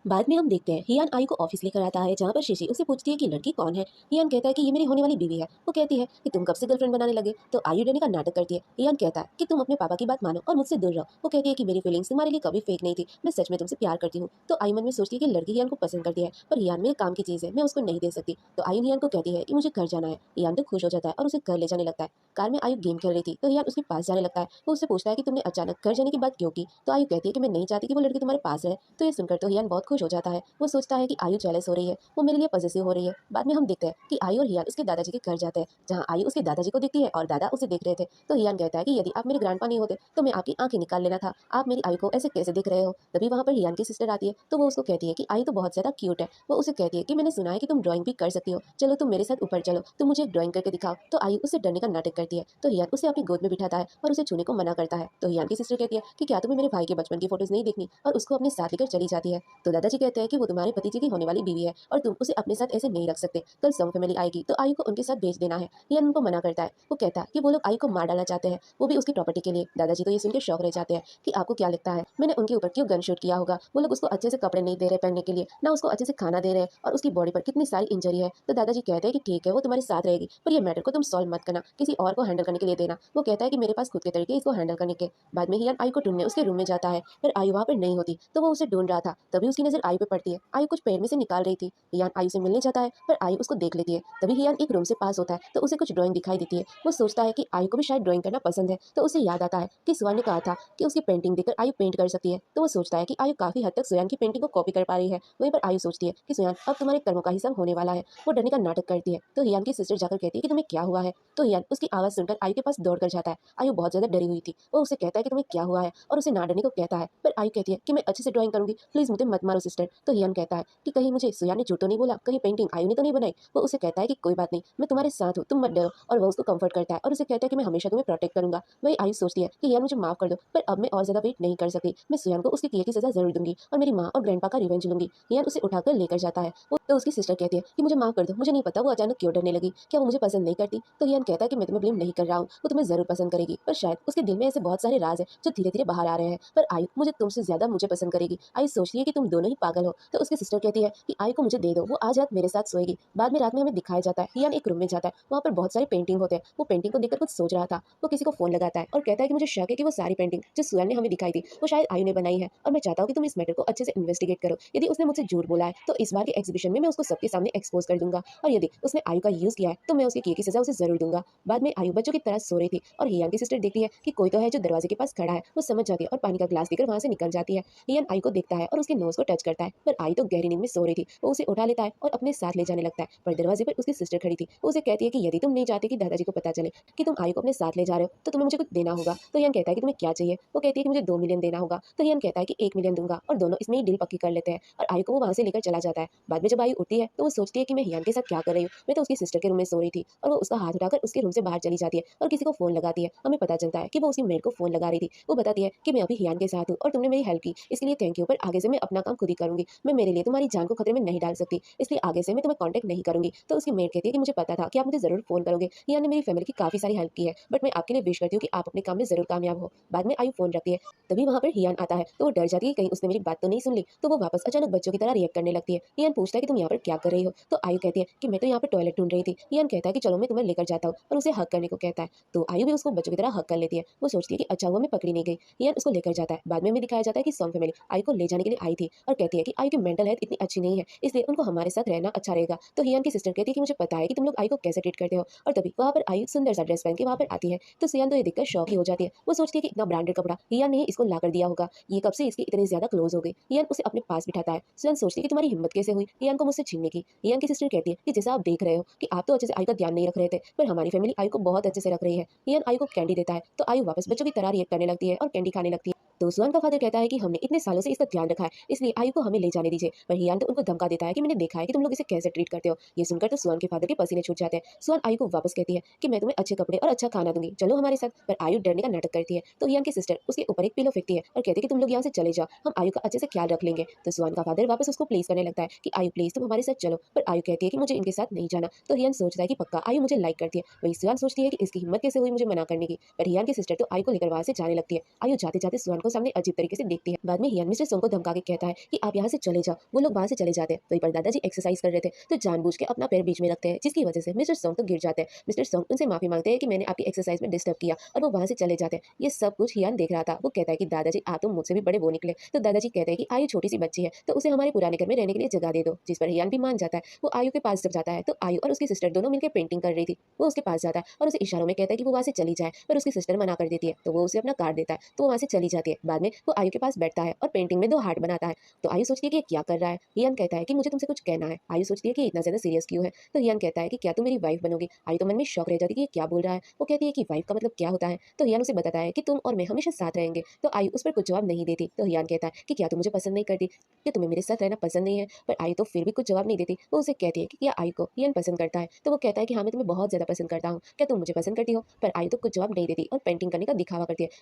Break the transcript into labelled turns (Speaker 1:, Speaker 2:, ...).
Speaker 1: बाद में हम देखते हैं हियान आई को ऑफिस लेकर आता है जहाँ पर शिशी उसे पूछती है कि लड़की कौन है। हियान कहता है कि ये मेरी होने वाली बीवी है। वो कहती है कि तुम कब से गर्लफ्रेंड बनाने लगे। तो आयु डरने का नाटक करती है। हियान कहता है कि तुम अपने पापा की बात मानो और मुझसे दूर रहो। वो कहती है कि मेरी फीलिंग्स तुम्हारे लिए कभी फेक नहीं थी, मैं सच में तुमसे प्यार करती हूँ। तो आई मन में सोचती है कि लड़की हियान को पसंद करती है, पर हियान मेरे काम की चीज़ है, मैं उसको नहीं दे सकती। तो आयु हियान को कहती है कि मुझे घर जाना है। हियान तो खुश हो जाता है और उसे घर ले जाने लगता है। कार में आयु गेम खेल रही थी तो हियान उसके पास जाने लगता है। वो उससे पूछता है कि तुमने अचानक घर जाने की बात क्यों की। तो आयु कहती है कि मैं नहीं चाहती कि वो लड़की तुम्हारे पास रहे। तो ये सुनकर तो हियान बहुत खुश हो जाता है। वो सोचता है कि आयु जेलस हो रही है, वो मेरे लिए पॉसेसिव हो रही है। बाद में हम देखते हैं कि आयु और हियान उसके दादाजी के घर जाते हैं, जहाँ आयु उसके दादाजी को देखती है और दादा उसे देख रहे थे। तो हियान कहता है कि यदि आप मेरे ग्रैंडपा नहीं होते तो मैं आपकी आंखें निकाल लेना था, आप मेरी आयु को ऐसे कैसे देख रहे हो। तभी वहाँ पर हियान की सिस्टर आती है तो वो उसको कहती है कि आयु तो बहुत ज्यादा क्यूट है। वो उसे कहती है कि मैंने सुना है कि तुम ड्राइंग भी कर सकती हो, चलो तुम मेरे साथ ऊपर चलो, तुम मुझे एक ड्राइंग करके दिखाओ। तो आयु उससे डरने का नाटक करती है। तो हियान उसे अपनी गोद में बिठाता है और उसे छूने को मना करता है। तो हियान की सिस्टर कहती है कि क्या तुम्हें मेरे भाई के बचपन की फोटोज नहीं देखनी, और उसको अपने साथ लेकर चली जाती है। तो दादाजी कहते हैं कि वो तुम्हारे भतीजे की होने वाली बीवी है और तुम उसे अपने साथ ऐसे नहीं रख सकते। कल सॉन्ग फैमिली आएगी तो आयु को उनके साथ भेज देना है। हियन उनको मना करता है। वो कहता है कि वो लोग आयु को मार डालना चाहते हैं, वो भी उसकी प्रॉपर्टी के लिए। दादाजी तो ये सुन के शौक रह जाते हैं कि आपको क्या लगता है मैंने उनके ऊपर क्यों गन शूट किया होगा। वो लोग उसको अच्छे से कपड़े नहीं दे रहे पहनने के लिए, ना उसको अच्छे से खाना दे रहे हैं, और उसकी बॉडी पर कितनी सारी इंजरी है। तो दादाजी कहते हैं कि ठीक है वो तुम्हारे साथ रहेगी, पर ये मैटर को तुम सॉल्व मत करना, किसी और को हैंडल करने के लिए देना। वो कहता है कि मेरे पास खुद के तरीके इसको हैंडल करने के। बाद में हियन आयु को ढूंढने उसके रूम में जाता है, पर आयु वहाँ पर नहीं होती। तो वो उसे ढूंढ रहा था, तभी उसकी नजर आयु पे पड़ती है। आयु कुछ पेड़ में से निकाल रही थी। हियान आयु से मिलने जाता है पर आयु उसको देख लेती है। तभी हियान एक रूम से पास होता है तो उसे कुछ ड्राइंग दिखाई देती है। वो सोचता है कि आयु को भी शायद ड्राइंग करना पसंद है। तो उसे याद आता है कि सुयान ने कहा था कि उसकी पेंटिंग देखकर आयु पेंट कर सकती है। तो वो सोचता है कि आयु काफी हद तक सुयान की पेंटिंग को कॉपी कर पा रही है। वहीं पर आयु सोचती है कि सुयान अब तुम्हारे कर्मों का हिसाब होने वाला है। वो डरने का नाटक करती है। तो हियान की सिस्टर जाकर कहती है कि तुम्हें क्या हुआ है। तो हियान उसकी आवाज सुनकर आयु के पास दौड़ कर जाता है। आयु बहुत ज्यादा डरी हुई थी। वो उसे कहता है कि तुम्हें क्या हुआ है और उसे ना डरने को कहता है। पर आयु कहती है कि मैं अच्छे से ड्राइंग करूंगी, प्लीज मुझे मत मारो सिस्टर। तो हियान कहता है कि कहीं मुझे सुयान ने झूठ तो नहीं बोला, कहीं पेंटिंग आयु ने तो नहीं बनाई। वो उसे कहता है कि कोई बात नहीं, मैं तुम्हारे साथ हूँ, तुम मत डरो। और वो उसको कंफर्ट करता है और उसे कहता है कि मैं हमेशा तुम्हें प्रोटेक्ट करूंगा। वही आयु सोचती है कि यार मुझे माफ कर दो, पर अब मैं और ज्यादा वेट नहीं कर सकती। मैं सुयान को उसके किए की सजा जरूर दूंगी और मेरी माँ और ग्रैंडपा का रिवेंज लूंगी। यार उसे उठाकर लेकर जाता है। वो तो उसकी सिस्टर कहती है कि मुझे माफ कर दो, मुझे नहीं पता वो अचानक क्यों डरने लगी, क्या वो मुझे पसंद नहीं करती। तो हियान कहता है कि मैं तुम्हें ब्लेम नहीं कर रहा हूँ, वो तुम्हें जरूर पसंद करेगी, पर शायद उसके दिल में ऐसे बहुत सारे राज है जो धीरे धीरे बाहर आ रहे हैं। पर आयु मुझे तुमसे ज्यादा मुझे पसंद करेगी। आयु सोचती है कि तुम दोनों ही पागल हो। तो उसकी सिस्टर कहती है कि आयु को मुझे दे दो, वो आज रात मेरे साथ सोएगी। बाद में रात में हमें दिखाया जाता है हियान एक रूम में जाता है, वहाँ पर बहुत सारे पेंटिंग होते हैं। वो पेंटिंग को देखकर कुछ सोच रहा था। वो किसी को फोन लगाता है और कहता है कि मुझे शक है कि वो सारी पेंटिंग जो सुयान ने हमें दिखाई थी वो शायद आयु ने बनाई है, और मैं चाहता हूँ कि तुम इस मैटर को अच्छे से इन्वेस्टिगेट करो। यदि उसने मुझसे झूठ बोला है तो इस बार के एग्जीबिशन में मैं उसको सबके सामने एक्सपोज कर दूंगा, और यदि उसने आयु का यूज किया है तो मैं उसके किए की सजा उसे जरूर दूंगा। बाद में आयु बच्चों की तरह सो रही थी और हियान की सिस्टर देखती है कि कोई तो है जो दरवाजे के पास खड़ा है। वो समझ जाती है और पानी का ग्लास देकर वहां से निकल जाती है। हियान आयु को देखता है और उसके नोज को टच करता है, पर आयु तो गहरी नींद में सो रही थी। वो उसे उठा लेता है और अपने साथ ले जाने लगता है, पर दरवाजे पर उसकी सिस्टर खड़ी थी। वो उसे कहती है कि यदि तुम नहीं चाहते कि दादाजी को पता चले कि तुम आयु को अपने साथ ले जा रहे हो तो तुम्हें मुझे कुछ देना होगा। तो हियान कहता है कि तुम्हें क्या चाहिए। वो कहती है कि मुझे 2 मिलियन देना होगा। तो हियान कहता है कि 1 मिलियन दूंगा, और दोनों इसमें ही डील पक्की कर लेते हैं। और आयु को वो वहां से लेकर चला जाता है। बाद में जब आयु उठती है तो वो सोचती है कि मैं हियान के साथ क्या कर रही हूँ, मैं तो उसकी सिस्टर के रूम में सो रही थी। और वो उसका हाथ उठाकर उसके रूम से बाहर चली जाती है और किसी को फोन लगाती है। हमें पता चलता है कि वो उसी मेड को फोन लगा रही थी। वो बताती है कि मैं अभी हियान के साथ हूँ और तुमने मेरी हेल्प की इसके लिए थैंक यू, पर आगे से मैं अपना काम खुद ही करूंगी। मैं मेरे लिए तुम्हारी जान को खतरे में नहीं डाल सकती, इसलिए आगे से मैं तुम्हें कांटेक्ट नहीं करूंगी। तो उसकी मेड कहती है कि मुझे पता था कि आप मुझे जरूर फोन करोगे, हियान ने मेरी फैमिली की काफी सारी हेल्प की है, बट मैं आपके लिए विश करती हूँ कि आप अपने काम में जरूर कामयाब हो। बाद में आयु फोन रखती है। तभी वहां पर हियान आता है तो वो डर जाती है कहीं उसने मेरी बात तो नहीं सुन ली। तो वो वापस अचानक बच्चों की तरह रिएक्ट करने लगती है। हियान पूछता है कि तुम यहाँ पर क्या कर रही हो। तो आयु कहती है कि मैं तो यहाँ पर टॉयलेट ढूंढ रही थी। हियान कहता है कि चलो मैं तुम्हें लेकर जाता हूँ, और उसे हक करने को कहता है। तो आयु भी उसको बच्चों की तरह हक कर लेती है। वो सोचती है कि अच्छा हुआ मैं पकड़ी नहीं गई। हियान उसको लेकर जाता है। बाद में हमें दिखाया जाता है कि सॉन्ग फैमिली आयु को ले जाने के लिए आई थी और कहती है कि आयु की मेंटल हेल्थ इतनी अच्छी नहीं है, इसलिए उनको हमारे साथ रहना अच्छा रहेगा। तो हियान की सिस्टर कहती है कि मुझे पता है कि तुम लोग आयु को कैसे ट्रीट करते हो। और तभी वहाँ पर आयु सुंदर सा ड्रेस पहन के वहाँ पर आती है। तो सियान तो ये देखकर शौक ही हो जाती है। वो सोचती है कि इतना ब्रांडेड कपड़ा हियान ने ही इसको ला कर दिया होगा, ये कब से इसकी इतनी ज्यादा क्लोज हो गई। हियान उसे अपने पास बिठाता है। सियान सोचती है कि तुम्हारी हिम्मत कैसे हुई हियान को मुझसे छीनने की। हियान की सिस्टर कहती है कि जैसा आप देख रहे हो कि आप तो अच्छे से आयु का ध्यान नहीं रख रहे थे, पर हमारी फैमिली आयु को बहुत अच्छे से रख रही है। हियान आयु को कैंडी देता है तो आयु वापस बच्चों की तरह रिएक्ट करने लगती है और कैंडी खाने लगती है। तो सुहान का फादर कहता है कि हमने इतने सालों से इसका ध्यान रखा है, इसलिए आयु को हमें ले जाने दीजिए। पर हियान तो उनको धमका देता है कि मैंने देखा है कि तुम लोग इसे कैसे ट्रीट करते हो। ये सुनकर तो सुहान के फादर के पसीने छूट जाते हैं। सुहान आयु को वापस कहती है कि मैं तुम्हें अच्छे कपड़े और अच्छा खाना दूंगी, चलो हमारे साथ। पर आयु डरने का नाटक करती है। तो हियान की सिस्टर उसके ऊपर एक पिलो फेंकती है और कहती है कि तुम लोग यहाँ से चले जाओ, हम आयु का अच्छे से ख्याल रख लेंगे। तो सुहान का फादर वापस उसको प्लीज करने लगता है कि आयु प्लीज तुम हमारे साथ चलो, पर आयु कहती है कि मुझे इनके साथ नहीं जाना। तो हियान सोचता है कि पक्का आयु मुझे लाइक करती है। वही सुहान सोचती है कि इसकी हिम्मत कैसे हुई मुझे मना करने की। पर हियान की सिस्टर तो आयु को लेकर वहां से जाने लगती है। आयु जाते जाते सुहान को सामने अजीब तरीके से देखती है। बाद में हियन मिस्टर सोंग को धमका के कहता है कि आप यहाँ से चले जाओ। वो लोग वहाँ से चले जाते हैं। वहीं पर दादाजी एक्सरसाइज कर रहे थे तो जानबूझ के अपना पैर बीच में रखते हैं, जिसकी वजह से मिस्टर सोंग तो गिर जाते हैं। मिस्टर सोंग उनसे माफी मांगते हैं कि मैंने आपकी एक्सरसाइज में डिस्टर्ब किया और वो वहाँ से चले जाते हैं। ये सब कुछ हियन देख रहा था। वो कहता है कि दादाजी आप तो मुझसे भी बड़े वो निकले। तो दादाजी कहते हैं कि आयु छोटी सी बच्ची है तो उसे हमारे पुराने घर में रहने के लिए जगह दे दो, जिस पर हियन भी मान जाता है। वो आयु के पास जब जाता है तो आयु और उसकी सिस्टर दोनों मिलकर पेंटिंग कर रही थी। वो उसके पास जाता है और उसे इशारों में कहता है कि वो वहाँ से चली जाए, पर उसकी सिस्टर मना कर देती है। तो वो उसे अपना कार्ड देता है तो वो वहाँ से चली जाती है। बाद में वो आयु के पास बैठता है और पेंटिंग में 2 हार्ट बनाता है। तो आयु सोचती है कि ये क्या कर रहा है। हियन कहता है कि मुझे तुमसे कुछ कहना है। आयु सोचती है कि इतना ज्यादा सीरियस क्यों है। तो हियन कहता है कि क्या तुम मेरी वाइफ बनोगी। आयु तो मन में शौक रह जाती है कि ये क्या बोल रहा है। वो कहती है कि वाइफ का मतलब क्या होता है। तो हियन उसे बताता है कि तुम और मैं हमेशा साथ रहेंगे। तो आयु उस पर कुछ जवाब नहीं देती। तो हियन कहता है कि क्या तुम मुझे पसंद नहीं करती, कि तुम्हें मेरे साथ रहना पसंद नहीं है। पर आयु तो फिर भी कुछ जवाब नहीं देती। वो उसे कहती है कि क्या आयु को हियन पसंद करता है। तो वो कहता है कि हाँ मैं तुम्हें बहुत ज्यादा पसंद करता हूँ, क्या तुम मुझे पसंद करती हो। पर आयु तो कुछ जवाब नहीं देती और पेंटिंग करने का दिखावा करती है।